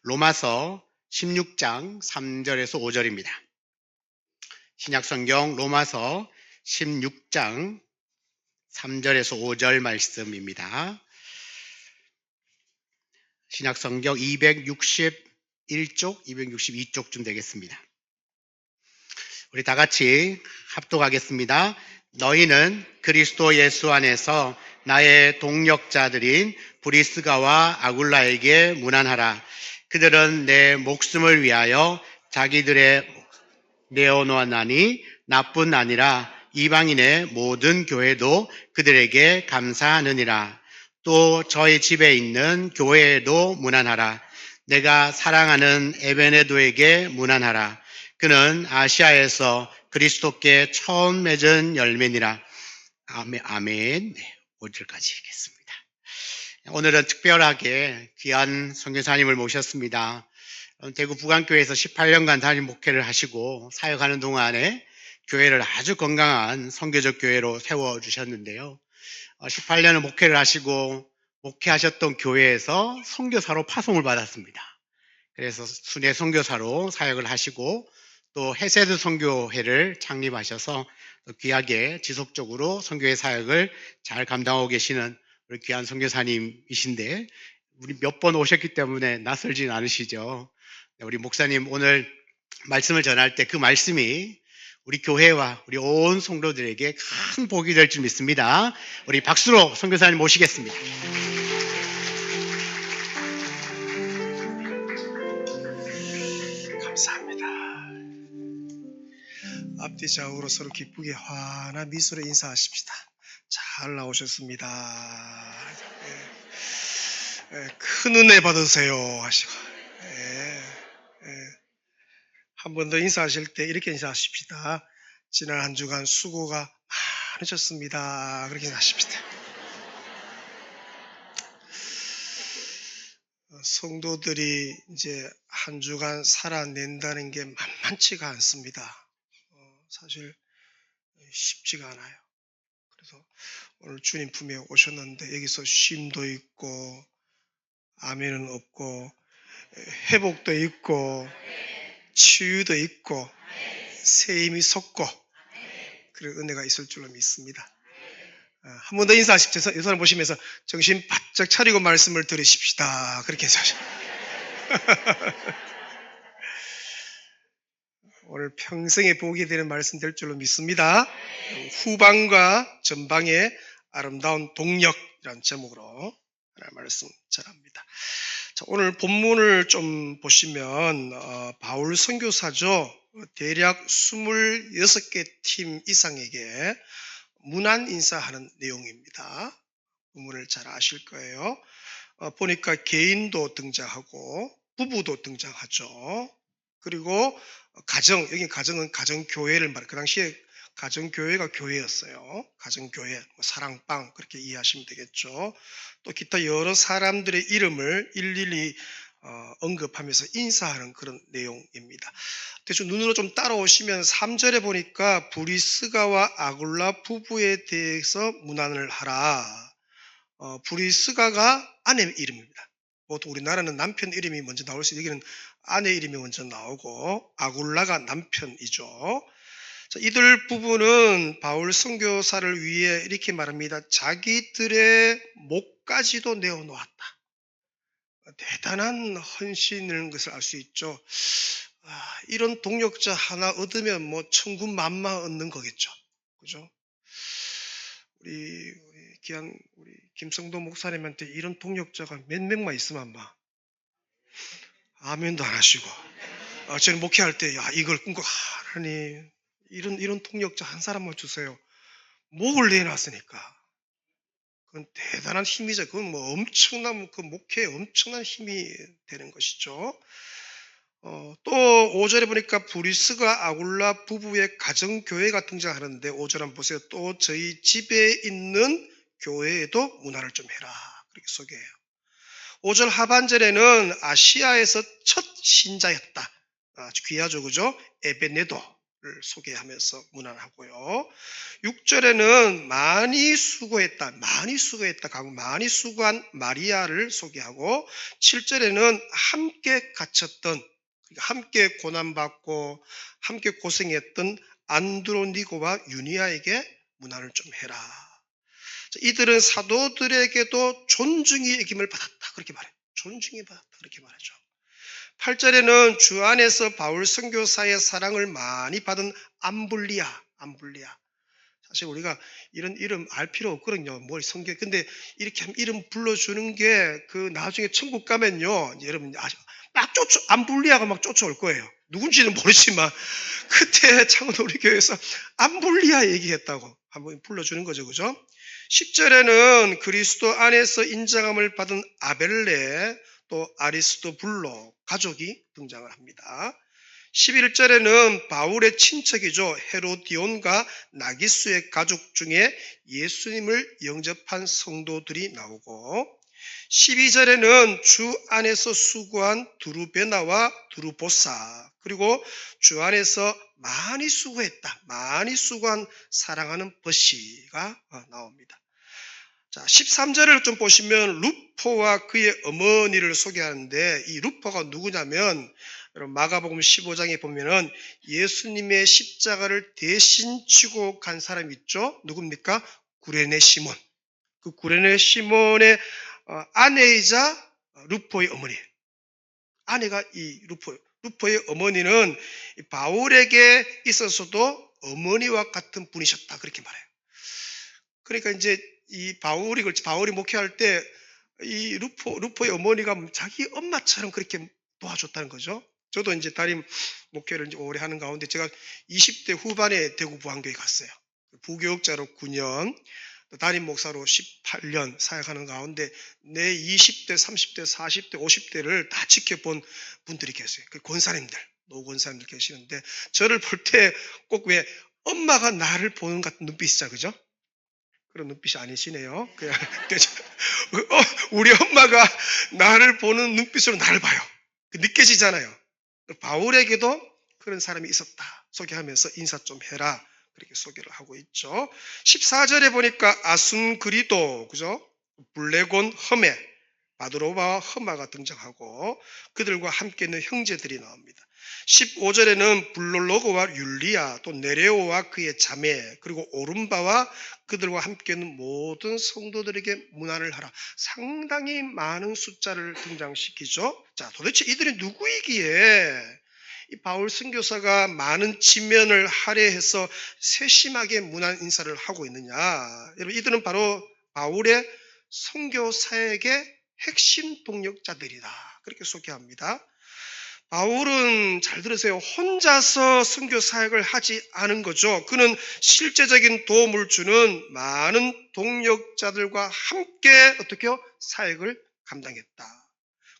로마서 16장 3절에서 5절입니다. 신약성경 로마서 16장 3절에서 5절 말씀입니다. 신약성경 261쪽, 262쪽쯤 되겠습니다. 우리 다 같이 합독하겠습니다. 너희는 그리스도 예수 안에서 나의 동역자들인 브리스가와 아굴라에게 문안하라. 그들은 내 목숨을 위하여 자기들의 내어놓았나니 나뿐 아니라 이방인의 모든 교회도 그들에게 감사하느니라. 또 저희 집에 있는 교회에도 문안하라. 내가 사랑하는 에베네도에게 문안하라. 그는 아시아에서 그리스도께 처음 맺은 열매니라. 아멘. 네, 5절까지 읽겠습니다. 오늘은 특별하게 귀한 선교사님을 모셨습니다. 대구 부간교회에서 18년간 담임 목회를 하시고 사역하는 동안에 교회를 아주 건강한 선교적 교회로 세워주셨는데요. 18년을 목회를 하시고 목회하셨던 교회에서 선교사로 파송을 받았습니다. 그래서 순회 선교사로 사역을 하시고 또 헤세드 선교회를 창립하셔서 귀하게 지속적으로 선교회 사역을 잘 감당하고 계시는 우리 귀한 선교사님이신데 우리 몇 번 오셨기 때문에 낯설진 않으시죠? 우리 목사님 오늘 말씀을 전할 때 그 말씀이 우리 교회와 우리 온 성도들에게 큰 복이 될 줄 믿습니다. 우리 박수로 선교사님 모시겠습니다. 감사합니다. 앞뒤 좌우로 서로 기쁘게 환한 미소로 인사하십시다. 잘 나오셨습니다. 큰 은혜 받으세요 하시고 한 번 더 인사하실 때 이렇게 인사하십시다. 지난 한 주간 수고가 많으셨습니다. 그렇게 인사하십시다. 성도들이 이제 한 주간 살아낸다는 게 만만치가 않습니다. 사실 쉽지가 않아요. 그래서 오늘 주님 품에 오셨는데 여기서 쉼도 있고 아멘은 없고 회복도 있고 치유도 있고 새 힘이 솟고 그런 은혜가 있을 줄로 믿습니다. 한 번 더 인사하십시오. 이 손을 보시면서 정신 바짝 차리고 말씀을 들으십시다. 그렇게 인사하십시오. 오늘 평생에 복이 되는 말씀 될 줄로 믿습니다. 후방과 전방의 아름다운 동력이라는 제목으로 하나님 말씀 전합니다. 자, 오늘 본문을 좀 보시면 바울 선교사죠. 대략 26개 팀 이상에게 문안 인사하는 내용입니다. 본문을 잘 아실 거예요. 보니까 개인도 등장하고 부부도 등장하죠. 그리고 가정, 여기 가정은 가정교회를 말해요. 그 당시에 가정교회가 교회였어요. 가정교회, 사랑방 그렇게 이해하시면 되겠죠. 또 기타 여러 사람들의 이름을 일일이 언급하면서 인사하는 그런 내용입니다. 대충 눈으로 좀 따라오시면 3절에 보니까 브리스가와 아굴라 부부에 대해서 문안을 하라. 브리스가가 아내 이름입니다. 보통 우리나라는 남편 이름이 먼저 나올 수 있는데 여기는 아내 이름이 먼저 나오고 아굴라가 남편이죠. 자, 이들 부부는 바울 선교사를 위해 이렇게 말합니다. 자기들의 목까지도 내어놓았다. 대단한 헌신인 것을 알 수 있죠. 이런 동력자 하나 얻으면 뭐 천군만마 얻는 거겠죠. 그죠? 우리 귀한 우리 김성도 목사님한테 이런 동력자가 몇 명만 있으면 아마 아멘도 안 하시고 저는 목회할 때 이걸 꿈꿔 하나님 이런 통역자 한 사람만 주세요. 목을 내놨으니까. 그건 대단한 힘이죠. 그건 뭐 엄청난, 그 목회에 엄청난 힘이 되는 것이죠. 또 5절에 보니까 브리스가 아굴라 부부의 가정교회가 등장하는데 5절 한번 보세요. 또 저희 집에 있는 교회에도 문화를 좀 해라. 그렇게 소개해요. 5절 하반절에는 아시아에서 첫 신자였다. 아주 귀하죠, 그죠? 에베네도. 소개하면서 문안하고요. 6절에는 많이 수고했다, 많이 수고한 마리아를 소개하고 7절에는 함께 갇혔던, 그러니까 함께 고난받고 함께 고생했던 안드로니고와 유니아에게 문안을 좀 해라. 이들은 사도들에게도 존중의 여김을 받았다, 그렇게 말해요. 존중이 받았다, 그렇게 말하죠. 8절에는 주 안에서 바울 선교사의 사랑을 많이 받은 암블리아. 사실 우리가 이런 이름 알 필요 없거든요. 뭐 성경, 근데 이렇게 이름 불러주는 게 그 나중에 천국 가면요, 여러분 막 암블리아가 막 쫓아올 거예요. 누군지는 모르지만 그때 창원 우리 교회에서 암블리아 얘기했다고 한번 불러주는 거죠, 그죠? 10절에는 그리스도 안에서 인정함을 받은 아벨레, 또 아리스토블로 가족이 등장을 합니다. 11절에는 바울의 친척이죠. 헤로디온과 나기수의 가족 중에 예수님을 영접한 성도들이 나오고, 12절에는 주 안에서 수고한 두루베나와 두루보사, 그리고 주 안에서 많이 수고했다, 많이 수고한 사랑하는 버시가 나옵니다. 자, 13절을 좀 보시면 루포와 그의 어머니를 소개하는데, 이 루포가 누구냐면 여러분 마가복음 15장에 보면은 예수님의 십자가를 대신 지고 간 사람이 있죠. 누굽니까? 구레네 시몬. 그 구레네 시몬의 아내이자 루포의 어머니. 아내가 이 루포의 어머니는 바울에게 있어서도 어머니와 같은 분이셨다, 그렇게 말해요. 그러니까 이제 이 바울이 목회할 때 이 루포의 어머니가 자기 엄마처럼 그렇게 도와줬다는 거죠. 저도 이제 담임 목회를 이제 오래 하는 가운데 제가 20대 후반에 대구 부안교회 갔어요. 부교육자로 9년, 담임 목사로 18년 사역하는 가운데 내 20대, 30대, 40대, 50대를 다 지켜본 분들이 계세요. 그 권사님들, 노권사님들 계시는데 저를 볼 때 꼭 왜 엄마가 나를 보는 같은 눈빛이죠, 그죠? 그런 눈빛이 아니시네요. 그냥 우리 엄마가 나를 보는 눈빛으로 나를 봐요. 느껴지잖아요. 바울에게도 그런 사람이 있었다 소개하면서 인사 좀 해라, 그렇게 소개를 하고 있죠. 14절에 보니까 아순그리도, 그죠? 블레곤 험에, 바드로바와 험마가 등장하고 그들과 함께 있는 형제들이 나옵니다. 15절에는 블롤로고와 율리아, 또 네레오와 그의 자매, 그리고 오른바와 그들과 함께 있는 모든 성도들에게 문안을 하라. 상당히 많은 숫자를 등장시키죠. 자, 도대체 이들이 누구이기에 이 바울 선교사가 많은 지면을 할애해서 세심하게 문안 인사를 하고 있느냐? 여러분, 이들은 바로 바울의 선교 사역의 핵심 동력자들이다, 그렇게 소개합니다. 바울은, 잘 들으세요, 혼자서 선교 사역을 하지 않은 거죠. 그는 실제적인 도움을 주는 많은 동력자들과 함께 어떻게요? 사역을 감당했다.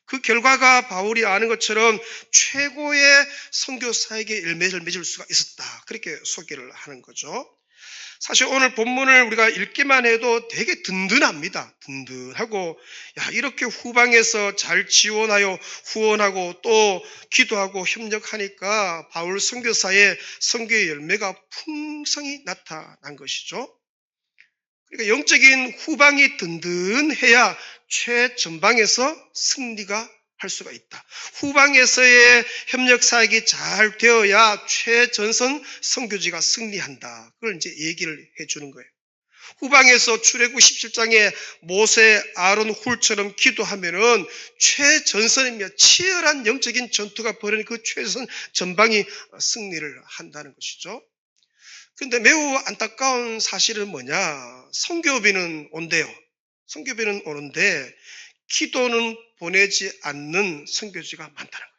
그 결과가 바울이 아는 것처럼 최고의 선교 사역의 열매를 맺을 수가 있었다, 그렇게 소개를 하는 거죠. 사실 오늘 본문을 우리가 읽기만 해도 되게 든든합니다. 든든하고, 야, 이렇게 후방에서 잘 지원하여 후원하고 또 기도하고 협력하니까 바울 선교사의 선교의 열매가 풍성히 나타난 것이죠. 그러니까 영적인 후방이 든든해야 최전방에서 승리가 할 수가 있다. 후방에서의 협력 사역이 잘 되어야 최전선 선교지가 승리한다. 그걸 이제 얘기를 해주는 거예요. 후방에서 출애굽 17장에 모세, 아론, 훌처럼 기도하면은 최전선이며 치열한 영적인 전투가 벌어진 그 최전 전방이 승리를 한다는 것이죠. 그런데 매우 안타까운 사실은 뭐냐? 선교비는 온대요. 선교비는 오는데 기도는 보내지 않는 선교지가 많다는 거예요.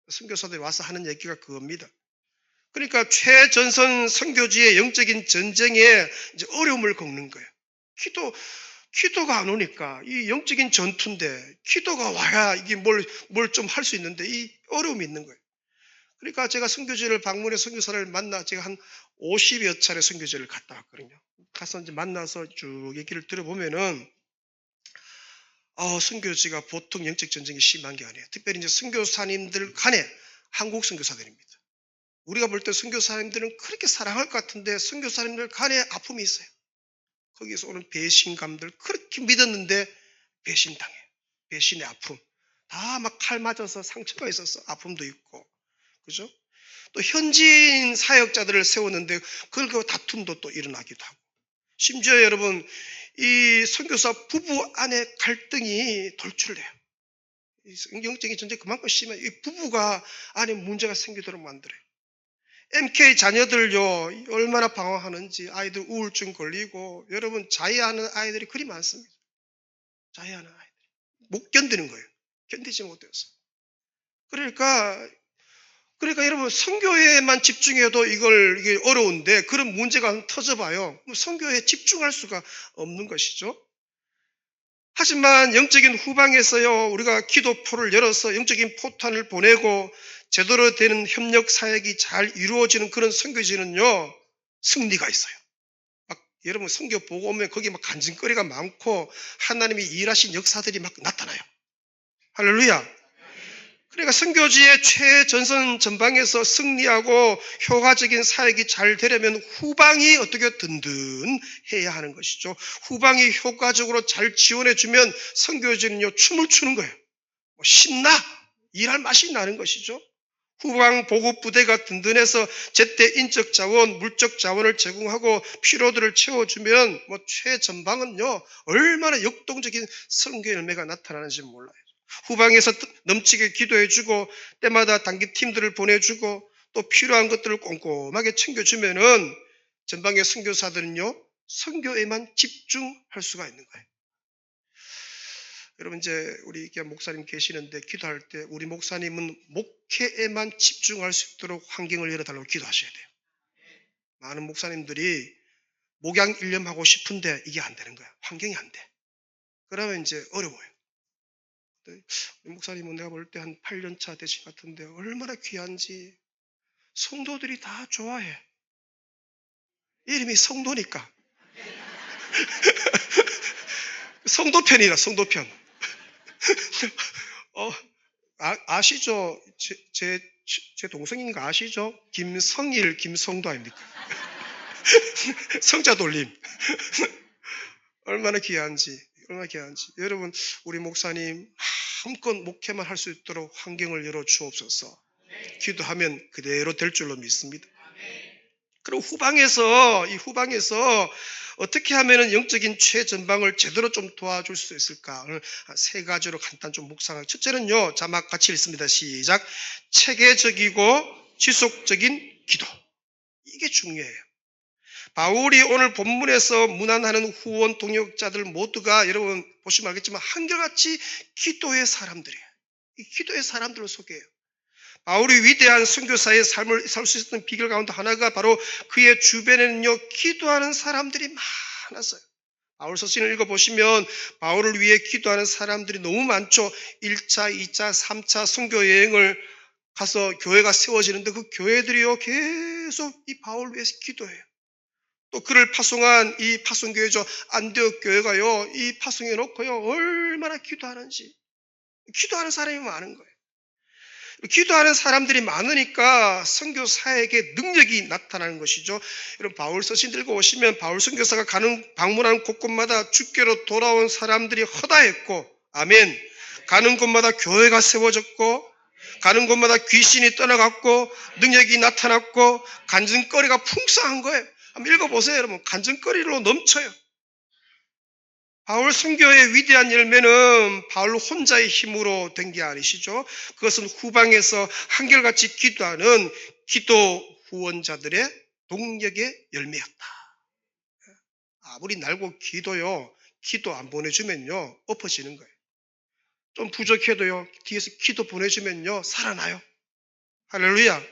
선교사들이 와서 하는 얘기가 그겁니다. 그러니까 최전선 선교지의 영적인 전쟁에 이제 어려움을 겪는 거예요. 기도가 안 오니까 이 영적인 전투인데 기도가 와야 이게 뭘 좀 할 수 있는데 이 어려움이 있는 거예요. 그러니까 제가 선교지를 방문해 선교사를 만나 제가 한 50여 차례 선교지를 갔다 왔거든요. 가서 이제 만나서 쭉 얘기를 들어보면은 선교지가 보통 영적 전쟁이 심한 게 아니에요. 특별히 이제 선교사님들 간에 한국 선교사들입니다. 우리가 볼 때 선교사님들은 그렇게 사랑할 것 같은데 선교사님들 간에 아픔이 있어요. 거기서 오는 배신감들, 그렇게 믿었는데 배신당해. 배신의 아픔. 다 막 칼 맞아서 상처가 있어서 아픔도 있고, 그죠? 또 현지인 사역자들을 세웠는데 그걸 다툼도 또 일어나기도 하고, 심지어 여러분 이 선교사 부부 안에 갈등이 돌출돼요. 영적인 전쟁 그만큼 심해. 이 부부가 안에 문제가 생기도록 만들어요. MK 자녀들요 얼마나 방황하는지, 아이들 우울증 걸리고, 여러분 자해하는 아이들이 그리 많습니다. 자해하는 아이들이 못 견디는 거예요. 견디지 못해서. 그러니까 여러분 선교회에만 집중해도 이게 어려운데, 그런 문제가 터져봐요. 선교회에 집중할 수가 없는 것이죠. 하지만 영적인 후방에서요 우리가 기도포를 열어서 영적인 포탄을 보내고 제대로 되는 협력 사역이 잘 이루어지는 그런 선교지는요 승리가 있어요. 막 여러분 선교 보고 오면 거기 막 간증거리가 많고 하나님이 일하신 역사들이 막 나타나요. 할렐루야. 그러니까 선교지의 최전선 전방에서 승리하고 효과적인 사역이 잘 되려면 후방이 어떻게 든든해야 하는 것이죠. 후방이 효과적으로 잘 지원해주면 선교지는요 춤을 추는 거예요. 신나, 일할 맛이 나는 것이죠. 후방 보급 부대가 든든해서 제때 인적 자원, 물적 자원을 제공하고 필요들을 채워주면 최전방은요 얼마나 역동적인 선교 열매가 나타나는지 몰라요. 후방에서 넘치게 기도해주고 때마다 단기팀들을 보내주고 또 필요한 것들을 꼼꼼하게 챙겨주면은 전방의 선교사들은요 선교에만 집중할 수가 있는 거예요. 여러분 이제 우리 목사님 계시는데 기도할 때 우리 목사님은 목회에만 집중할 수 있도록 환경을 열어달라고 기도하셔야 돼요. 많은 목사님들이 목양 일념하고 싶은데 이게 안 되는 거야. 환경이 안 돼. 그러면 이제 어려워요. 우리 목사님은 내가 볼 때 한 8년 차 되신 것 같은데 얼마나 귀한지 성도들이 다 좋아해. 이름이 성도니까. 성도편이라 성도편. 아시죠? 제 동생인가 아시죠? 김성일, 김성도 아닙니까? 성자 돌림. 얼마나 귀한지. 여러분 우리 목사님 마음껏 목회만 할 수 있도록 환경을 열어 주옵소서. 기도하면 그대로 될 줄로 믿습니다. 그리고 후방에서 어떻게 하면 영적인 최전방을 제대로 좀 도와줄 수 있을까? 오늘 세 가지로 간단 좀 묵상하고, 첫째는요 자막 같이 읽습니다. 시작. 체계적이고 지속적인 기도. 이게 중요해요. 바울이 오늘 본문에서 문안하는 후원 동역자들 모두가 여러분 보시면 알겠지만 한결같이 기도의 사람들이에요. 이 기도의 사람들을 소개해요. 바울이 위대한 선교사의 삶을 살 수 있었던 비결 가운데 하나가 바로 그의 주변에는요 기도하는 사람들이 많았어요. 바울 서신을 읽어보시면 바울을 위해 기도하는 사람들이 너무 많죠. 1차, 2차, 3차 선교 여행을 가서 교회가 세워지는데 그 교회들이요 계속 이 바울 위해서 기도해요. 또 그를 파송한 이 파송교회죠. 안디옥 교회가요 이 파송해 놓고요 얼마나 기도하는지. 기도하는 사람이 많은 거예요. 기도하는 사람들이 많으니까 선교 사역의 능력이 나타나는 것이죠. 여러분 바울 서신 들고 오시면 바울 선교사가 방문하는 곳곳마다 주께로 돌아온 사람들이 허다했고, 아멘. 가는 곳마다 교회가 세워졌고, 가는 곳마다 귀신이 떠나갔고, 능력이 나타났고, 간증거리가 풍성한 거예요. 한번 읽어보세요, 여러분. 간증거리로 넘쳐요. 바울 선교의 위대한 열매는 바울 혼자의 힘으로 된 게 아니시죠. 그것은 후방에서 한결같이 기도하는 기도 후원자들의 동력의 열매였다. 아무리 날고 기도 안 보내주면요 엎어지는 거예요. 좀 부족해도요 뒤에서 기도 보내주면요 살아나요. 할렐루야.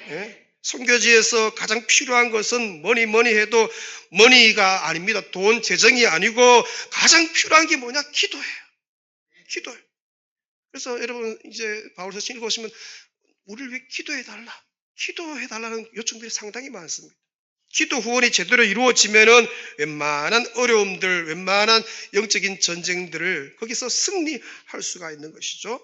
네? 선교지에서 가장 필요한 것은 뭐니 해도 머니가 아닙니다. 돈, 재정이 아니고 가장 필요한 게 뭐냐? 기도예요. 기도예요. 그래서 여러분 이제 바울서신 읽어보시면 우리를 위해 기도해달라. 기도해달라는 요청들이 상당히 많습니다. 기도 후원이 제대로 이루어지면은 웬만한 어려움들, 웬만한 영적인 전쟁들을 거기서 승리할 수가 있는 것이죠.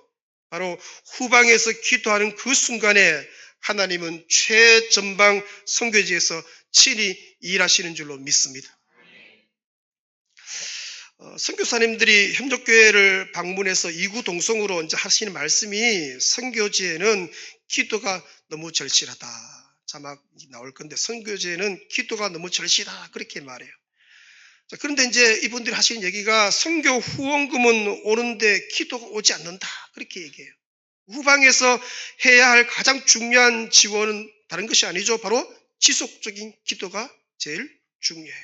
바로 후방에서 기도하는 그 순간에 하나님은 최전방 선교지에서 친히 일하시는 줄로 믿습니다. 선교사님들이 협력교회를 방문해서 이구동성으로 이제 하시는 말씀이 선교지에는 기도가 너무 절실하다. 자막 나올 건데 선교지에는 기도가 너무 절실하다 그렇게 말해요. 자, 그런데 이제 이분들이 하시는 얘기가 선교 후원금은 오는데 기도가 오지 않는다 그렇게 얘기해요. 후방에서 해야 할 가장 중요한 지원은 다른 것이 아니죠. 바로 지속적인 기도가 제일 중요해요.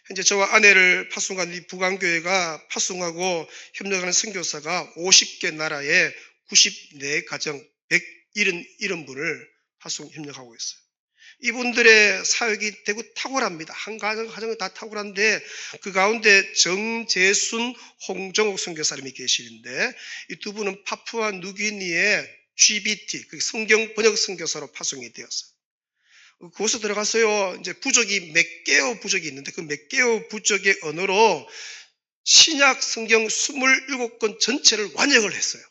현재 저와 아내를 파송한 이 부강교회가 파송하고 협력하는 선교사가 50개 나라에 94가정 171분을 파송 협력하고 있어요. 이분들의 사역이 대구 탁월합니다. 한 가정은 다 탁월한데 그 가운데 정재순, 홍정옥 선교사님이 계시는데 이 두 분은 파푸아 누기니의 GBT, 성경 번역 선교사로 파송이 되었어요. 그곳에 들어가서요, 이제 부족이 몇 개의 부족이 있는데 그 몇 개의 부족의 언어로 신약 성경 27권 전체를 완역을 했어요.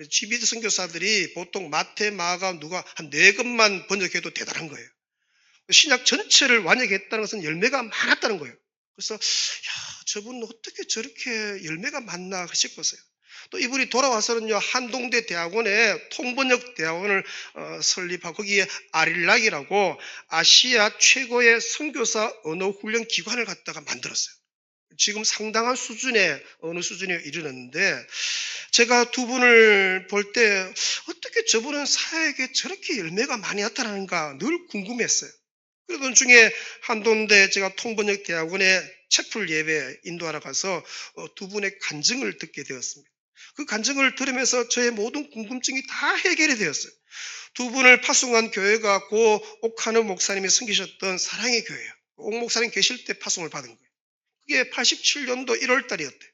GBT 선교사들이 보통 마태, 마가, 누가 한 4권만 번역해도 대단한 거예요. 신약 전체를 완역했다는 것은 열매가 많았다는 거예요. 그래서 저분은 어떻게 저렇게 열매가 많나 싶었어요. 또 이분이 돌아와서는요, 한동대 대학원에 통번역 대학원을 설립하고 거기에 아릴락이라고 아시아 최고의 선교사 언어 훈련 기관을 갖다가 만들었어요. 지금 상당한 수준에 어느 수준에 이르렀는데 제가 두 분을 볼 때 어떻게 저분은 사역에 저렇게 열매가 많이 나타나는가 늘 궁금했어요. 그러던 중에 한동대 제가 통번역 대학원에 채플 예배 인도하러 가서 두 분의 간증을 듣게 되었습니다. 그 간증을 들으면서 저의 모든 궁금증이 다 해결이 되었어요. 두 분을 파송한 교회가 고 옥하느 목사님이 섬기셨던 사랑의 교회예요. 옥 목사님 계실 때 파송을 받은 거예요. 그게 87년도 1월 달이었대요.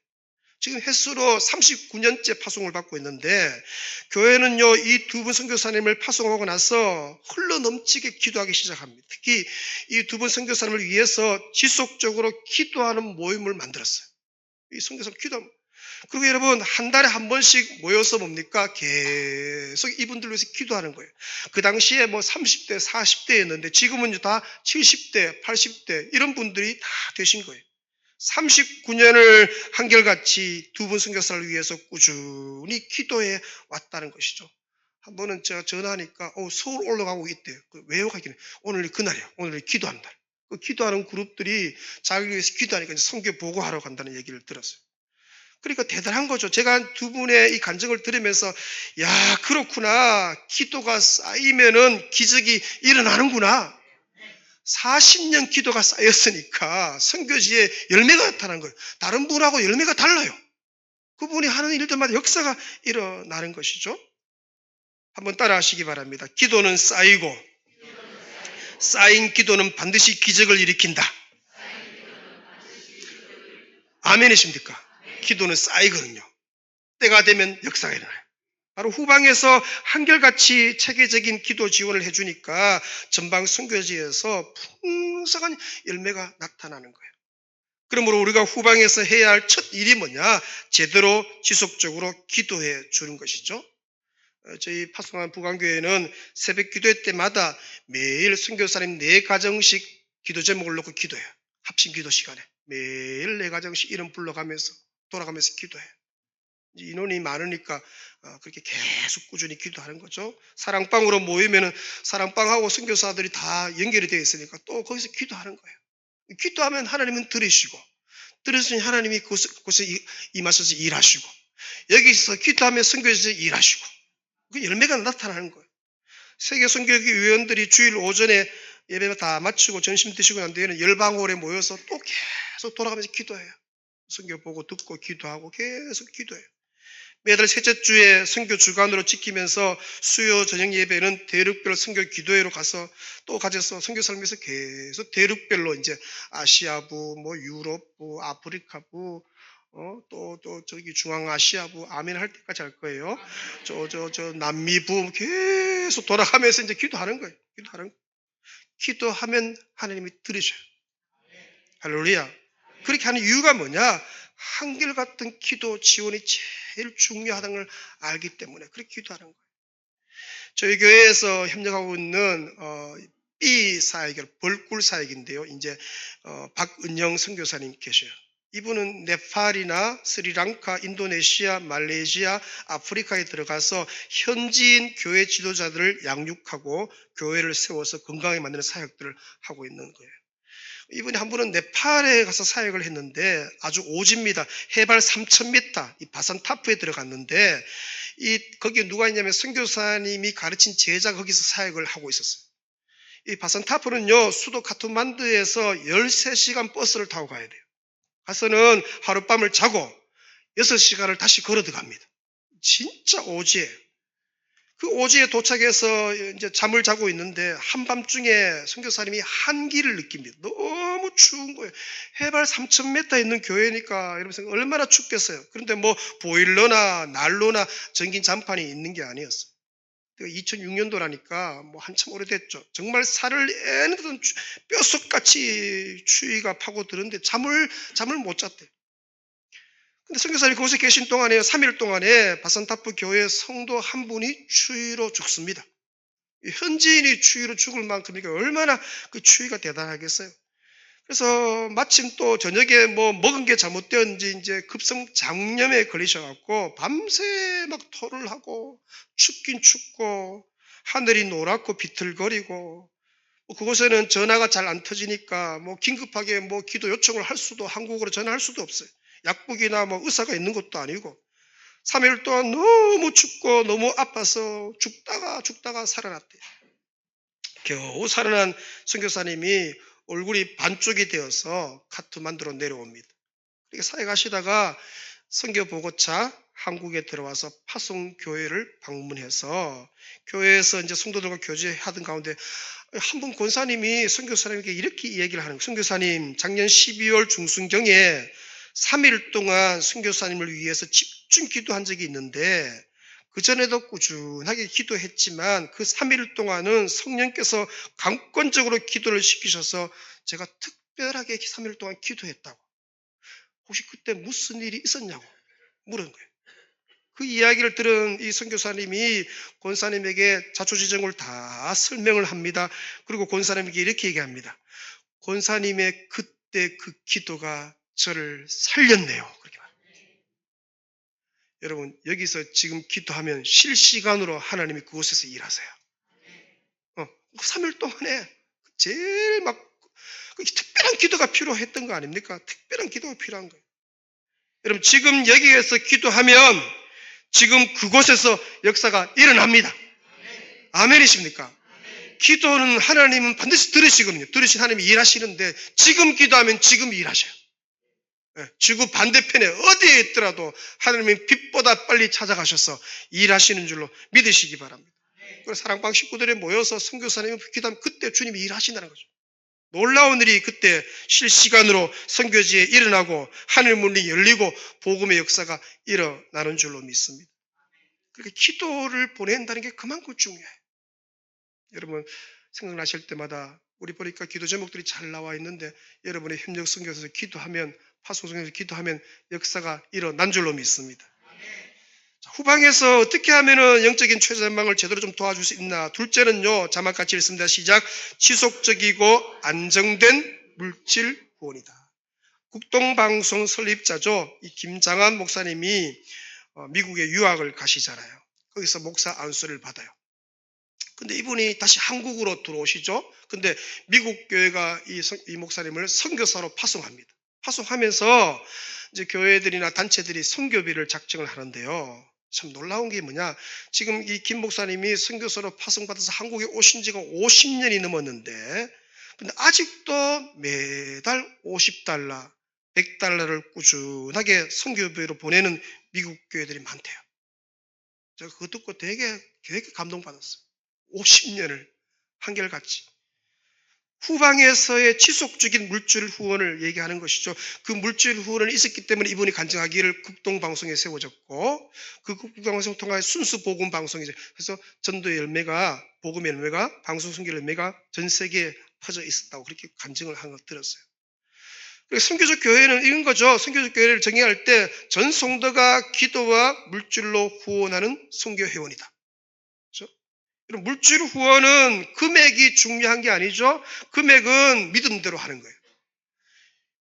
지금 횟수로 39년째 파송을 받고 있는데 교회는요, 이 두 분 선교사님을 파송하고 나서 흘러넘치게 기도하기 시작합니다. 특히 이 두 분 선교사님을 위해서 지속적으로 기도하는 모임을 만들었어요. 이 선교사님 기도합니다. 그리고 여러분, 한 달에 한 번씩 모여서 뭡니까? 계속 이분들 위해서 기도하는 거예요. 그 당시에 뭐 30대, 40대였는데 지금은 다 70대, 80대 이런 분들이 다 되신 거예요. 39년을 한결같이 두 분 선교사를 위해서 꾸준히 기도해 왔다는 것이죠. 한 번은 제가 전화하니까 서울 올라가고 있대요. 왜 가기는 오늘이 그날이야. 오늘이 기도한 날. 그 기도하는 그룹들이 자기 위해서 기도하니까 선교 보고하러 간다는 얘기를 들었어요. 그러니까 대단한 거죠. 제가 두 분의 이 간증을 들으면서 야, 그렇구나. 기도가 쌓이면은 기적이 일어나는구나. 40년 기도가 쌓였으니까 선교지에 열매가 나타난 거예요. 다른 분하고 열매가 달라요. 그분이 하는 일들마다 역사가 일어나는 것이죠. 한번 따라 하시기 바랍니다. 기도는 쌓이고 쌓인 기도는 반드시 기적을 일으킨다. 아멘이십니까? 기도는 쌓이거든요. 때가 되면 역사가 일어나요. 바로 후방에서 한결같이 체계적인 기도 지원을 해주니까 전방 선교지에서 풍성한 열매가 나타나는 거예요. 그러므로 우리가 후방에서 해야 할 첫 일이 뭐냐? 제대로 지속적으로 기도해 주는 것이죠. 저희 파송한 부강교회는 새벽 기도회 때마다 매일 선교사님 4가정씩 기도 제목을 놓고 기도해요. 합심 기도 시간에 매일 4가정씩 이름 불러가면서 돌아가면서 기도해요. 인원이 많으니까 그렇게 계속 꾸준히 기도하는 거죠. 사랑방으로 모이면은 사랑방하고 선교사들이 다 연결이 되어 있으니까 또 거기서 기도하는 거예요. 기도하면 하나님은 들으시고, 들으시니 하나님이 그곳에 임하셔서 일하시고, 여기서 기도하면 선교에서 일하시고, 그 열매가 나타나는 거예요. 세계 선교기 위원들이 주일 오전에 예배가 다 마치고 점심 드시고 난 뒤에는 열방홀에 모여서 또 계속 돌아가면서 기도해요. 선교 보고 듣고 기도하고 계속 기도해요. 매달 셋째 주에 선교 주간으로 지키면서 수요 저녁 예배는 대륙별 선교 기도회로 가서 또 가져서 선교 삶에서 계속 대륙별로 이제 아시아부, 뭐 유럽부, 아프리카부, 또 저기 중앙아시아부 아멘 할 때까지 할 거예요. 저 남미부 계속 돌아가면서 이제 기도하는 거예요. 기도하면 하나님이 들으셔요. 할렐루야. 그렇게 하는 이유가 뭐냐? 한결같은 기도 지원이 제일 중요하다는 걸 알기 때문에 그렇게 기도하는 거예요. 저희 교회에서 협력하고 있는 B 사역, 벌꿀 사역인데요. 이제 박은영 선교사님 계셔요. 이분은 네팔이나 스리랑카, 인도네시아, 말레이시아, 아프리카에 들어가서 현지인 교회 지도자들을 양육하고 교회를 세워서 건강하게 만드는 사역들을 하고 있는 거예요. 이분이 한 분은 네팔에 가서 사역을 했는데 아주 오지입니다. 해발 3,000m, 이 바산타프에 들어갔는데 거기에 누가 있냐면 선교사님이 가르친 제자가 거기서 사역을 하고 있었어요. 이 바산타프는요, 수도 카트만두에서 13시간 버스를 타고 가야 돼요. 가서는 하룻밤을 자고 6시간을 다시 걸어 들어갑니다. 진짜 오지예요. 그 오지에 도착해서 이제 잠을 자고 있는데 한밤중에 선교사님이 한기를 느낍니다. 너무 추운 거예요. 해발 3,000m 있는 교회니까 이러면서 얼마나 춥겠어요. 그런데 뭐 보일러나 난로나 전기 잠판이 있는 게 아니었어요. 2006년도라니까 뭐 한참 오래됐죠. 정말 살을 애는 뼛속같이 추위가 파고드는데 잠을 못 잤대요. 근데 선교사님이 그곳에 계신 동안에 3일 동안에 바산타프 교회 성도 한 분이 추위로 죽습니다. 현지인이 추위로 죽을 만큼이니까 얼마나 그 추위가 대단하겠어요. 그래서 마침 또 저녁에 뭐 먹은 게 잘못되었는지 이제 급성 장염에 걸리셔갖고 밤새 막 토를 하고 춥긴 춥고 하늘이 노랗고 비틀거리고 그곳에는 전화가 잘 안 터지니까 뭐 긴급하게 뭐 기도 요청을 할 수도 한국으로 전화할 수도 없어요. 약국이나 뭐 의사가 있는 것도 아니고 3일 동안 너무 춥고 너무 아파서 죽다가 살아났대요. 겨우 살아난 선교사님이 얼굴이 반쪽이 되어서 카트만두로 내려옵니다. 그렇게 사역하시다가 선교 보고차 한국에 들어와서 파송교회를 방문해서 교회에서 이제 성도들과 교제하던 가운데 한 분 권사님이 선교사님에게 이렇게 얘기를 하는 거예요. 선교사님, 작년 12월 중순경에 3일 동안 선교사님을 위해서 집중 기도한 적이 있는데 그전에도 꾸준하게 기도했지만 그 3일 동안은 성령께서 강권적으로 기도를 시키셔서 제가 특별하게 3일 동안 기도했다고. 혹시 그때 무슨 일이 있었냐고 물은 거예요. 그 이야기를 들은 이 선교사님이 권사님에게 자초지종을 다 설명을 합니다. 그리고 권사님에게 이렇게 얘기합니다. 권사님의 그때 그 기도가 저를 살렸네요. 그렇게 말합니다. 여러분, 여기서 지금 기도하면 실시간으로 하나님이 그곳에서 일하세요. 3일 동안에 제일 막 특별한 기도가 필요했던 거 아닙니까? 특별한 기도가 필요한 거예요. 여러분, 지금 여기에서 기도하면 지금 그곳에서 역사가 일어납니다. 아멘이십니까? 기도는 하나님은 반드시 들으시거든요. 들으신 하나님이 일하시는데 지금 기도하면 지금 일하셔요. 지구 반대편에 어디에 있더라도 하나님이 빛보다 빨리 찾아가셔서 일하시는 줄로 믿으시기 바랍니다. 그래서 사랑방 식구들이 모여서 선교사님이 기도하면 그때 주님이 일하신다는 거죠. 놀라운 일이 그때 실시간으로 선교지에 일어나고 하늘 문이 열리고 복음의 역사가 일어나는 줄로 믿습니다. 그렇게 기도를 보낸다는 게 그만큼 중요해요. 여러분 생각나실 때마다 우리 보니까 기도 제목들이 잘 나와 있는데 여러분의 협력 선교에서 기도하면 파송성에서 기도하면 역사가 일어난 줄로 믿습니다. 자, 후방에서 어떻게 하면 영적인 최전방을 제대로 좀 도와줄 수 있나? 둘째는요, 자막 같이 읽습니다. 시작. 지속적이고 안정된 물질 후원이다. 국동방송 설립자죠. 이 김장한 목사님이 미국에 유학을 가시잖아요. 거기서 목사 안수를 받아요. 근데 이분이 다시 한국으로 들어오시죠. 근데 미국 교회가 이 목사님을 선교사로 파송합니다. 파송하면서 이제 교회들이나 단체들이 선교비를 작정을 하는데요. 참 놀라운 게 뭐냐? 지금 이 김 목사님이 선교사로 파송받아서 한국에 오신 지가 50년이 넘었는데, 근데 아직도 매달 50달러, 100달러를 꾸준하게 선교비로 보내는 미국 교회들이 많대요. 제가 그거 듣고 되게 감동받았어요. 50년을 한결같이. 후방에서의 지속적인 물질 후원을 얘기하는 것이죠. 그 물질 후원은 있었기 때문에 이분이 간증하기를 국동방송에 세워졌고 그 국동방송 통해 순수 복음 방송이죠. 그래서 전도의 열매가 복음의 열매가 방송 선교 열매가 전 세계에 퍼져 있었다고 그렇게 간증을 한 걸 들었어요. 선교적 교회는 이런 거죠. 선교적 교회를 정의할 때 전 성도가 기도와 물질로 후원하는 선교 회원이다. 그렇죠? 물질 후원은 금액이 중요한 게 아니죠. 금액은 믿음대로 하는 거예요.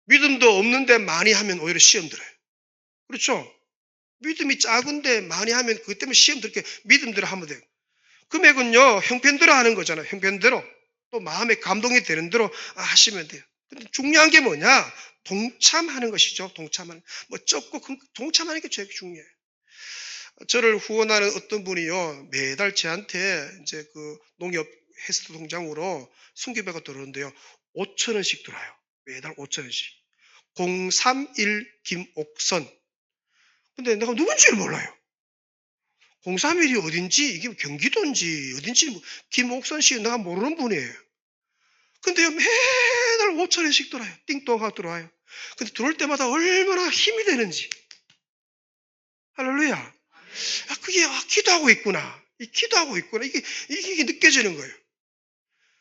믿음도 없는데 많이 하면 오히려 시험 들어요. 그렇죠? 믿음이 작은데 많이 하면 그것 때문에 시험 들게 믿음대로 하면 돼요. 금액은요, 형편대로 하는 거잖아요. 형편대로. 또 마음에 감동이 되는 대로 하시면 돼요. 근데 중요한 게 뭐냐? 동참하는 것이죠. 동참하는. 뭐 적고 큰 동참하는 게 제일 중요해요. 저를 후원하는 어떤 분이요, 매달 저한테 이제 그 농협 헬스트 통장으로 순기배가 들어오는데요, 5,000원씩 들어와요. 매달 5,000원씩. 031 김옥선. 근데 내가 누군지를 몰라요. 031이 어딘지, 이게 경기도인지 어딘지, 김옥선 씨 내가 모르는 분이에요. 근데요, 매달 5,000원씩 들어와요. 띵동하고 들어와요. 근데 들어올 때마다 얼마나 힘이 되는지. 할렐루야. 그게 기도하고 있구나. 기도하고 있구나. 이게 느껴지는 거예요.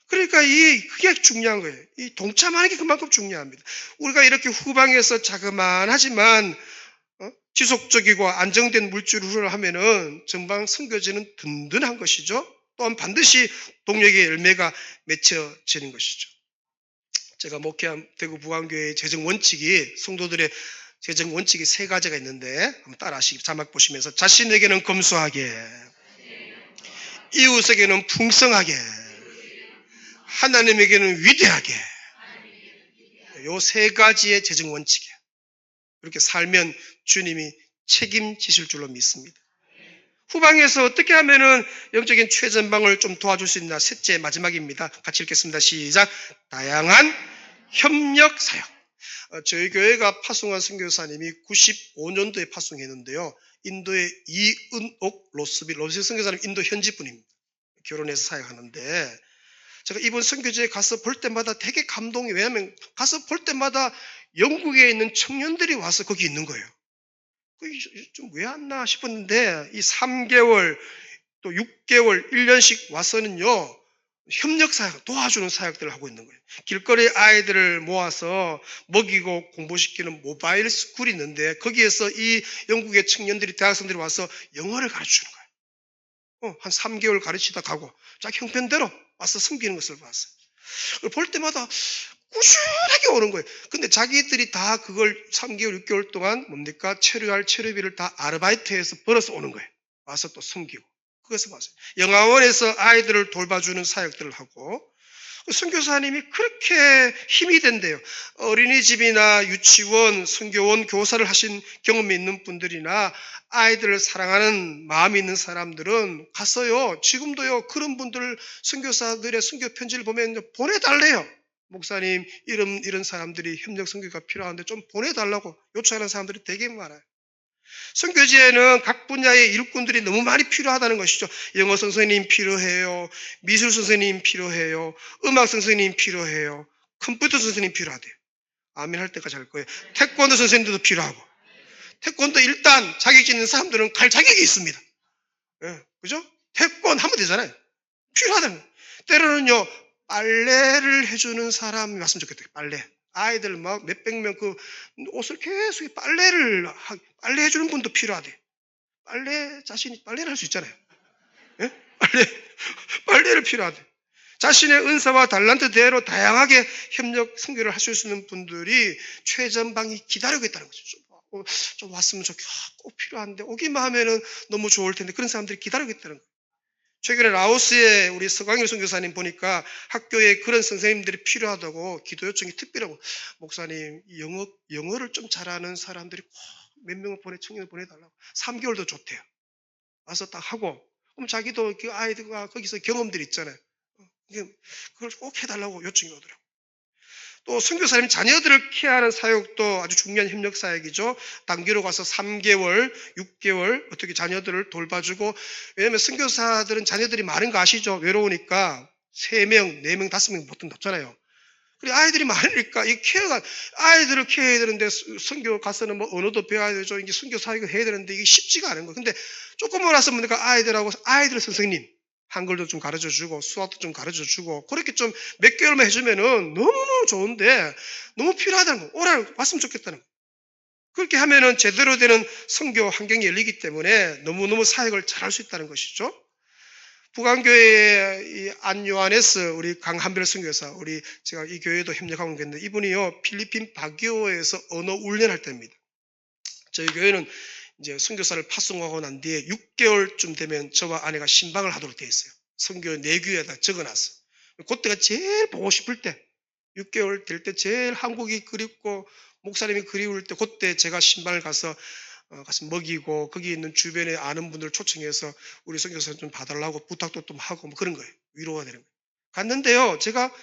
그러니까 그게 중요한 거예요. 이 동참하는 게 그만큼 중요합니다. 우리가 이렇게 후방에서 자그만하지만 지속적이고 안정된 물질 후원을 하면은 전방 선교지는 든든한 것이죠. 또한 반드시 동력의 열매가 맺혀지는 것이죠. 제가 목회한 대구 부안교회의 재정 원칙이, 성도들의 재정 원칙이 3가지가 있는데 한번 따라 하시기. 자막 보시면서 자신에게는 검소하게, 이웃에게는 풍성하게, 하나님에게는 위대하게. 요 3가지의 재정 원칙이에요. 이렇게 살면 주님이 책임지실 줄로 믿습니다. 후방에서 어떻게 하면은 영적인 최전방을 좀 도와줄 수 있나? 셋째, 마지막입니다. 같이 읽겠습니다. 시작. 다양한 협력 사역. 저희 교회가 파송한 선교사님이 95년도에 파송했는데요. 인도의 이은옥 로스빌 선교사님 인도 현지 분입니다. 결혼해서 사역하는데 제가 이번 선교지에 가서 볼 때마다 되게 감동이, 왜냐하면 가서 볼 때마다 영국에 있는 청년들이 와서 거기 있는 거예요. 좀 왜 왔나 싶었는데 이 3개월 또 6개월 1년씩 와서는요, 협력 사역, 도와주는 사역들을 하고 있는 거예요. 길거리 아이들을 모아서 먹이고 공부시키는 모바일 스쿨이 있는데 거기에서 이 영국의 청년들이, 대학생들이 와서 영어를 가르치는 거예요. 한 3개월 가르치다 가고 자기 형편대로 와서 섬기는 것을 봤어요. 볼 때마다 꾸준하게 오는 거예요. 근데 자기들이 다 그걸 3개월, 6개월 동안 뭡니까? 체류할 체류비를 다 아르바이트해서 벌어서 오는 거예요. 와서 또 섬기고. 그것을 봤어요. 영화원에서 아이들을 돌봐주는 사역들을 하고, 선교사님이 그렇게 힘이 된대요. 어린이집이나 유치원, 선교원, 교사를 하신 경험이 있는 분들이나 아이들을 사랑하는 마음이 있는 사람들은 가서요, 지금도요, 그런 분들, 선교사들의 선교 편지를 보면 보내달래요. 목사님, 이런 사람들이 협력 선교가 필요한데 좀 보내달라고 요청하는 사람들이 되게 많아요. 선교지에는 각 분야의 일꾼들이 너무 많이 필요하다는 것이죠. 영어 선생님 필요해요. 미술 선생님 필요해요. 음악 선생님 필요해요. 컴퓨터 선생님 필요하대요. 아멘 할 때까지 할 거예요. 태권도 선생님들도 필요하고. 태권도 일단 자격증 있는 사람들은 갈 자격이 있습니다. 그죠? 태권 하면 되잖아요. 필요하다는 거예요. 때로는요, 빨래를 해주는 사람이 왔으면 좋겠대요. 빨래. 아이들 막 몇백 명 그 옷을 계속 빨래 해주는 분도 필요하대. 자신이 빨래를 할 수 있잖아요. 예? 빨래를 필요하대. 자신의 은사와 달란트대로 다양하게 협력 선교를 하실 수 있는 분들이 최전방이 기다리고 있다는 거죠. 좀 왔으면 꼭 필요한데 오기만 하면은 너무 좋을 텐데 그런 사람들이 기다리고 있다는 거예요. 최근에 라오스에 우리 서광일 선교사님 보니까 학교에 그런 선생님들이 필요하다고 기도 요청이 특별하고, 목사님 영어를 좀 잘하는 사람들이 꼭 몇 명을 청년을 보내달라고. 3개월도 좋대요. 와서 딱 하고, 그럼 자기도 그 아이들과 거기서 경험들이 있잖아요. 그걸 꼭 해달라고 요청이 오더라고요. 또 선교사님 자녀들을 케어하는 사역도 아주 중요한 협력 사역이죠. 단기로 가서 3개월, 6개월 어떻게 자녀들을 돌봐주고, 왜냐하면 선교사들은 자녀들이 많은 거 아시죠? 외로우니까 3명, 4명, 5명 보통 없잖아요. 그리고 아이들이 많으니까 이 케어가, 아이들을 케어해야 되는데 선교 가서는 뭐 언어도 배워야 되죠. 이게 선교 사역을 해야 되는데 이게 쉽지가 않은 거예요. 근데 조금 와서 보니까 아이들 선생님 한글도 좀 가르쳐 주고 수학도 좀 가르쳐 주고 그렇게 좀 몇 개월만 해주면은 너무너무 좋은데 너무 필요하다는 거예요. 왔으면 좋겠다는 거예요. 그렇게 하면은 제대로 되는 선교 환경이 열리기 때문에 너무너무 사역을 잘할 수 있다는 것이죠. 북한교회의 이 안요하네스 우리 강한별 선교사, 제가 이 교회도 협력하고 있는데 이분이요 필리핀 바기오에서 언어 훈련할 때입니다. 저희 교회는 이제 선교사를 파송하고 난 뒤에 6개월쯤 되면 저와 아내가 신방을 하도록 되어 있어요. 선교 내규에다 적어놨어. 그때가 제일 보고 싶을 때, 6개월 될 때 제일 한국이 그립고 목사님이 그리울 때 그때 제가 신방을 가서 먹이고 거기 있는 주변에 아는 분들 초청해서 우리 선교사 좀 봐달라고 부탁도 좀 하고 뭐 그런 거예요. 위로가 되는 거예요. 갔는데요, 제가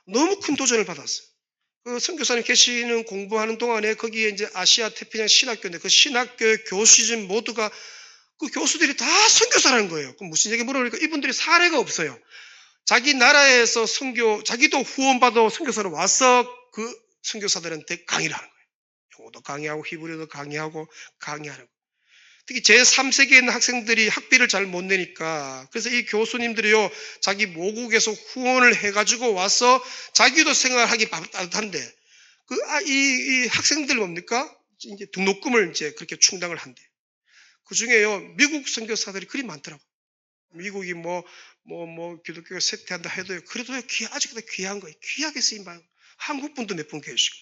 너무 큰 도전을 받았어요. 그 선교사님 계시는 공부하는 동안에 거기에 이제 아시아 태평양 신학교인데 그 신학교의 교수진 모두가 그 교수들이 다 선교사라는 거예요. 그럼 무슨 얘기 물어보니까 이분들이 사례가 없어요. 자기 나라에서 자기도 후원받아 선교사로 와서 그 선교사들한테 강의를 하는 거예요. 영어도 강의하고 히브리어도 강의하는 거예요. 특히 제3세계에 있는 학생들이 학비를 잘 못 내니까 그래서 이 교수님들이요 자기 모국에서 후원을 해가지고 와서 자기도 생활하기 빠듯한데 이 학생들 뭡니까? 이제 등록금을 이제 그렇게 충당을 한대. 그 중에요 미국 선교사들이 그리 많더라고. 미국이 기독교가 쇠퇴한다 해도요 그래도 아직도 귀한 거예요. 귀하게 쓰임 봐요. 한국 분도 몇 분 계시고.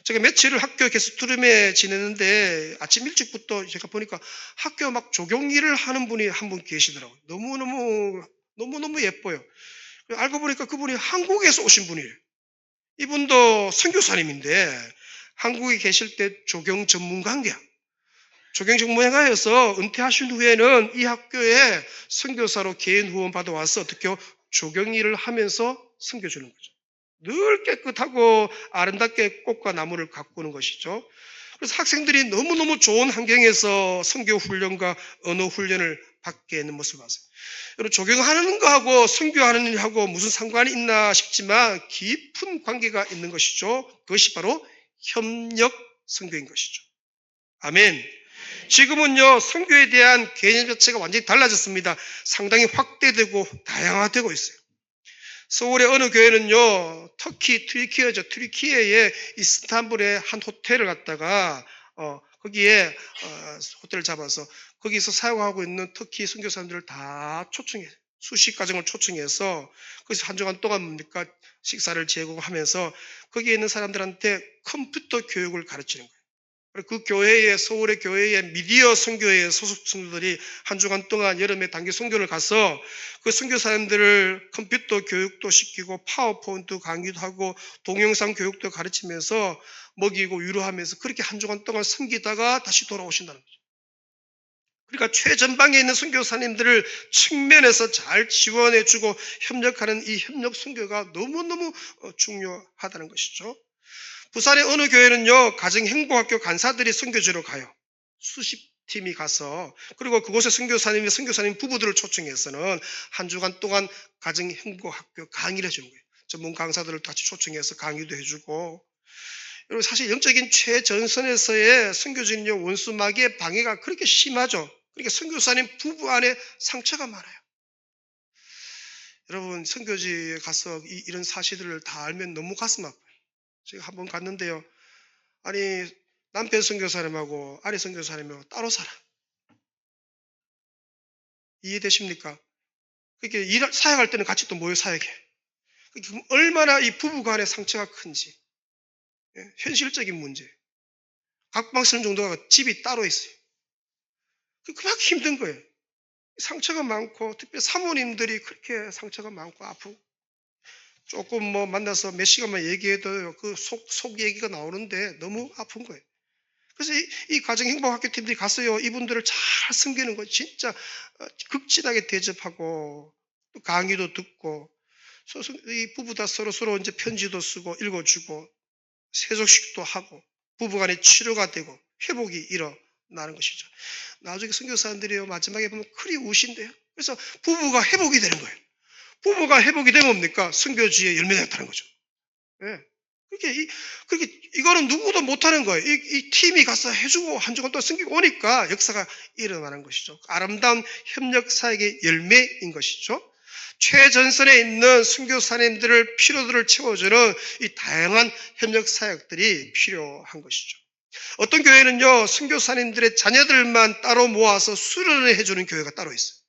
제가 며칠을 학교 게스트룸에 지냈는데 아침 일찍부터 제가 보니까 학교 막 조경 일을 하는 분이 한 분 계시더라고요. 너무너무 예뻐요. 알고 보니까 그분이 한국에서 오신 분이에요. 이분도 선교사님인데 한국에 계실 때 조경 전문가인데요. 조경 전문가여서 은퇴하신 후에는 이 학교에 선교사로 개인 후원 받아와서 어떻게 조경 일을 하면서 섬겨주는 거죠. 늘 깨끗하고 아름답게 꽃과 나무를 가꾸는 것이죠. 그래서 학생들이 너무너무 좋은 환경에서 선교 훈련과 언어 훈련을 받게 되는 모습을 봤어요. 여러분 조경하는 거하고 선교하는 일하고 무슨 상관이 있나 싶지만 깊은 관계가 있는 것이죠. 그것이 바로 협력 선교인 것이죠. 아멘. 지금은요 선교에 대한 개념 자체가 완전히 달라졌습니다. 상당히 확대되고 다양화되고 있어요. 서울의 어느 교회는요, 트리키예의 이스탄불의 한 호텔을 갔다가, 거기에, 호텔을 잡아서, 거기서 사용하고 있는 터키 선교사님들을 다 초청해서, 수십 가정을 초청해서, 거기서 한 주간 동안 뭡니까? 식사를 제공하면서, 거기에 있는 사람들한테 컴퓨터 교육을 가르치는 거예요. 그 서울의 교회의 미디어 선교회 소속 성도들이 한 주간 동안 여름에 단기 선교를 가서 그 선교사님들을 컴퓨터 교육도 시키고 파워포인트 강의도 하고 동영상 교육도 가르치면서 먹이고 위로하면서 그렇게 한 주간 동안 섬기다가 다시 돌아오신다는 거죠. 그러니까 최전방에 있는 선교사님들을 측면에서 잘 지원해주고 협력하는 이 협력 선교가 너무너무 중요하다는 것이죠. 부산의 어느 교회는요, 가정행복학교 간사들이 선교지로 가요. 수십 팀이 가서, 그리고 그곳에 선교사님 부부들을 초청해서는 한 주간 동안 가정행복학교 강의를 해주는 거예요. 전문 강사들을 같이 초청해서 강의도 해주고, 여러분 사실 영적인 최전선에서의 선교지는요, 원수마귀의 방해가 그렇게 심하죠. 그러니까 선교사님 부부 안에 상처가 많아요. 여러분 선교지에 가서 이런 사실들을 다 알면 너무 가슴 아파요. 제가 한번 갔는데요. 아니 남편 선교사님하고 아내 선교사님하고 따로 살아. 이해되십니까? 그렇게 사역할 때는 같이 또 모여 사역해. 얼마나 이 부부 간의 상처가 큰지. 현실적인 문제. 각방 쓰는 정도가 집이 따로 있어요. 그만큼 힘든 거예요. 상처가 많고 특별히 사모님들이 그렇게 상처가 많고 아프고 조금 만나서 몇 시간만 얘기해도 그 속 얘기가 나오는데 너무 아픈 거예요. 그래서 이 가정행복학교 팀들이 갔어요. 이분들을 잘 섬기는 거 진짜 극진하게 대접하고 또 강의도 듣고 이 부부 다 서로 이제 편지도 쓰고 읽어주고 세족식도 하고 부부간의 치료가 되고 회복이 일어나는 것이죠. 나중에 선교사님들이요 마지막에 보면 그리 우신대요. 그래서 부부가 회복이 되는 거예요. 부부가 회복이 되면 뭡니까? 선교지에 열매가 나타나는 거죠. 예. 그렇게 이거는 누구도 못하는 거예요. 이 팀이 가서 해주고 한 주간 또 섬기고 오니까 역사가 일어나는 것이죠. 아름다운 협력 사역의 열매인 것이죠. 최전선에 있는 선교사님들을 필요들을 채워주는 이 다양한 협력 사역들이 필요한 것이죠. 어떤 교회는요 선교사님들의 자녀들만 따로 모아서 수련을 해주는 교회가 따로 있어요.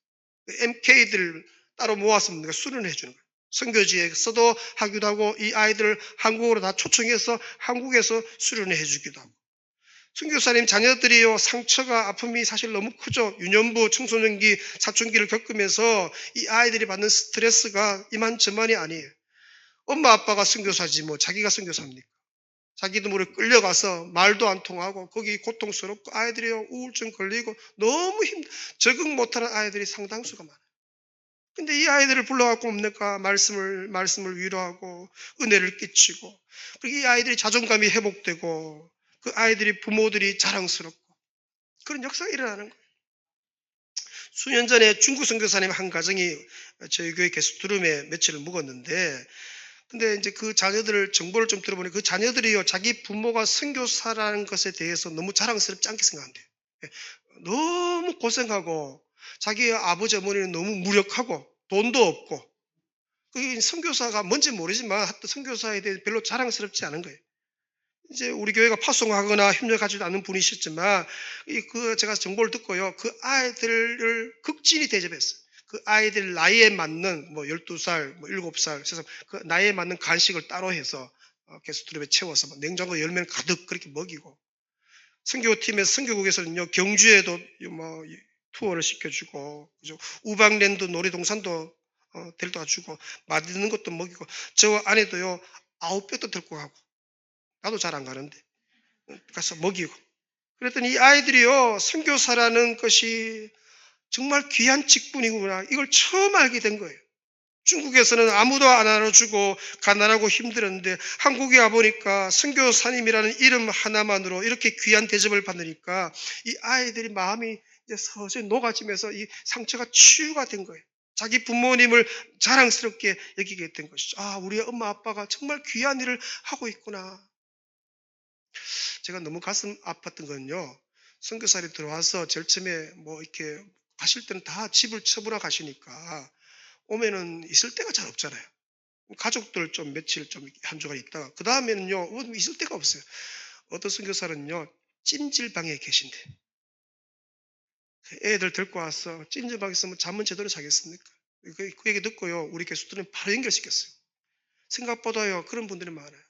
MK들 따로 모아서 수련을 해주는 거예요. 선교지에서도 하기도 하고 이 아이들 한국으로 다 초청해서 한국에서 수련을 해주기도 하고. 선교사님 자녀들이요, 상처가 아픔이 사실 너무 크죠. 유년부, 청소년기, 사춘기를 겪으면서 이 아이들이 받는 스트레스가 이만저만이 아니에요. 엄마 아빠가 선교사지 뭐 자기가 선교사입니까? 자기도 모르게 끌려가서 말도 안 통하고 거기 고통스럽고 아이들이 우울증 걸리고 너무 적응 못하는 아이들이 상당수가 많아요. 근데 이 아이들을 불러갖고 뭡니까? 말씀을 위로하고 은혜를 끼치고, 그리고 이 아이들이 자존감이 회복되고 그 아이들이 부모들이 자랑스럽고 그런 역사가 일어나는 거예요. 수년 전에 중국 선교사님 한 가정이 저희 교회 게스트룸에 며칠을 묵었는데, 근데 이제 그 자녀들 정보를 좀 들어보니 그 자녀들이요, 자기 부모가 선교사라는 것에 대해서 너무 자랑스럽지 않게 생각한대요. 너무 고생하고 자기 아버지 어머니는 너무 무력하고 돈도 없고, 그 선교사가 뭔지 모르지만 하여튼 선교사에 대해 별로 자랑스럽지 않은 거예요. 이제 우리 교회가 파송하거나 협력하지도 않는 분이셨지만 제가 정보를 듣고요, 그 아이들을 극진히 대접했어요. 그 아이들 나이에 맞는 12살, 7살, 그 나이에 맞는 간식을 따로 해서 게스트룸에 채워서 냉장고 열면 가득 그렇게 먹이고, 선교팀에서 선교국에서는요, 경주에도 투어를 시켜주고, 그죠? 우방랜드 놀이동산도 데려다 주고, 맛있는 것도 먹이고, 저 아내도요 9뼈도 들고 가고, 나도 잘 안 가는데 가서 먹이고. 그랬더니 이 아이들이요, 선교사라는 것이 정말 귀한 직분이구나, 이걸 처음 알게 된 거예요. 중국에서는 아무도 안 알아주고 가난하고 힘들었는데 한국에 와보니까 선교사님이라는 이름 하나만으로 이렇게 귀한 대접을 받으니까 이 아이들이 마음이 이제 서서히 녹아지면서 이 상처가 치유가 된 거예요. 자기 부모님을 자랑스럽게 여기게 된 것이죠. 아, 우리 엄마 아빠가 정말 귀한 일을 하고 있구나. 제가 너무 가슴 아팠던 건요, 선교사님 들어와서 제일 처음에 이렇게 가실 때는 다 집을 처분하 가시니까 오면은 있을 데가 잘 없잖아요. 가족들 좀 며칠 좀 한 주간 있다가 그 다음에는요 있을 데가 없어요. 어떤 선교사는요 찜질방에 계신대. 애들 데리고 와서 찜질방에 있으면 잠은 제대로 자겠습니까? 그 얘기 듣고요, 우리 교수들은 바로 연결시켰어요. 생각보다요 그런 분들이 많아요.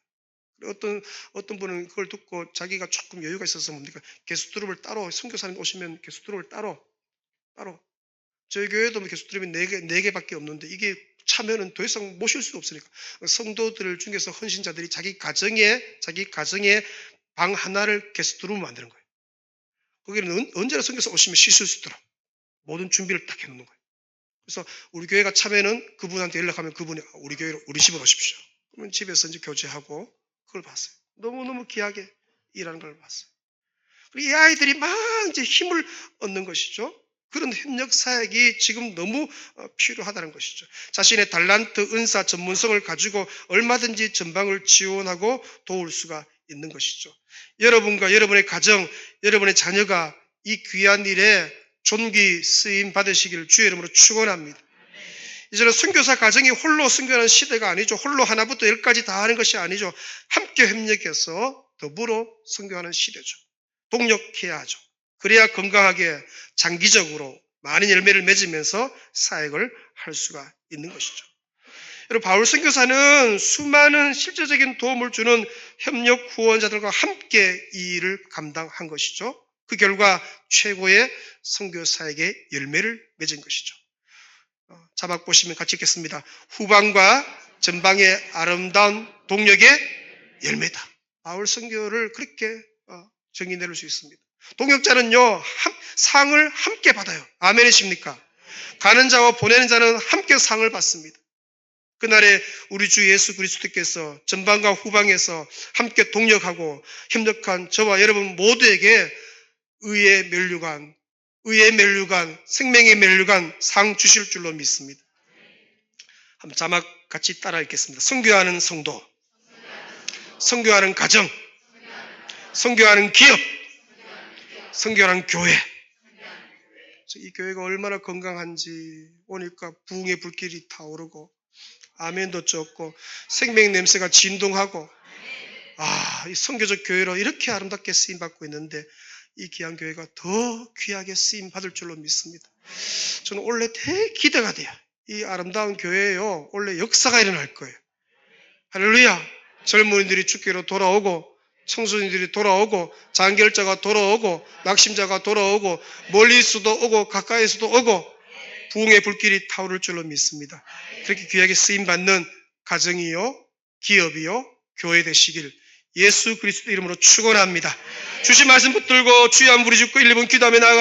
어떤 분은 그걸 듣고 자기가 조금 여유가 있어서 뭡니까? 게스트룸을 따로, 선교사님 오시면 게스트룸을 따로 저희 교회도 게스트룸이 4개밖에 없는데 이게 차면은 더 이상 모실 수 없으니까 성도들 중에서 헌신자들이 자기 가정에 방 하나를 게스트룸을 만드는 거예요. 거기는 언제나 선교사 오시면 쉬실 수 있도록 모든 준비를 딱 해놓는 거예요. 그래서 우리 교회가 차면은 그분한테 연락하면 그분이 우리 교회로, 우리 집으로 오십시오. 그러면 집에서 이제 교제하고 그걸 봤어요. 너무너무 귀하게 일하는 걸 봤어요. 그리고 이 아이들이 막 이제 힘을 얻는 것이죠. 그런 협력 사역이 지금 너무 필요하다는 것이죠. 자신의 달란트, 은사, 전문성을 가지고 얼마든지 전방을 지원하고 도울 수가 있는 것이죠. 여러분과 여러분의 가정, 여러분의 자녀가 이 귀한 일에 존귀 쓰임 받으시기를 주의 이름으로 축원합니다. 이제는 선교사 가정이 홀로 선교하는 시대가 아니죠. 홀로 하나부터 10까지 다 하는 것이 아니죠. 함께 협력해서 더불어 선교하는 시대죠. 동력해야 하죠. 그래야 건강하게 장기적으로 많은 열매를 맺으면서 사역을 할 수가 있는 것이죠. 여러분, 바울 선교사는 수많은 실제적인 도움을 주는 협력 후원자들과 함께 이 일을 감당한 것이죠. 그 결과 최고의 선교 사역의 열매를 맺은 것이죠. 자막 보시면 같이 읽겠습니다. 후방과 전방의 아름다운 동력의 열매다. 바울 선교를 그렇게 정의 내릴 수 있습니다. 동역자는요, 상을 함께 받아요. 아멘이십니까? 가는 자와 보내는 자는 함께 상을 받습니다. 그날에 우리 주 예수 그리스도께서 전방과 후방에서 함께 동역하고 협력한 저와 여러분 모두에게 의의 면류관, 생명의 면류관 상 주실 줄로 믿습니다. 한번 자막 같이 따라 읽겠습니다. 선교하는 성도, 선교하는 가정, 선교하는 기업, 선교하는 교회. 이 교회가 얼마나 건강한지 오니까 부흥의 불길이 타오르고 아멘도 쫓고 생명 냄새가 진동하고, 이 선교적 교회로 이렇게 아름답게 쓰임받고 있는데 이 귀한 교회가 더 귀하게 쓰임받을 줄로 믿습니다. 저는 원래 되게 기대가 돼요. 이 아름다운 교회에요, 원래 역사가 일어날 거예요. 할렐루야. 젊은이들이 주께로 돌아오고, 청소년들이 돌아오고, 장결자가 돌아오고, 낙심자가 돌아오고, 멀리서도 오고 가까이서도 오고, 부흥의 불길이 타오를 줄로 믿습니다. 그렇게 귀하게 쓰임받는 가정이요, 기업이요, 교회 되시길 예수 그리스도 이름으로 축원합니다. 주신 말씀 붙들고 주여 한번 부르짖고 1분 기도하며 나아가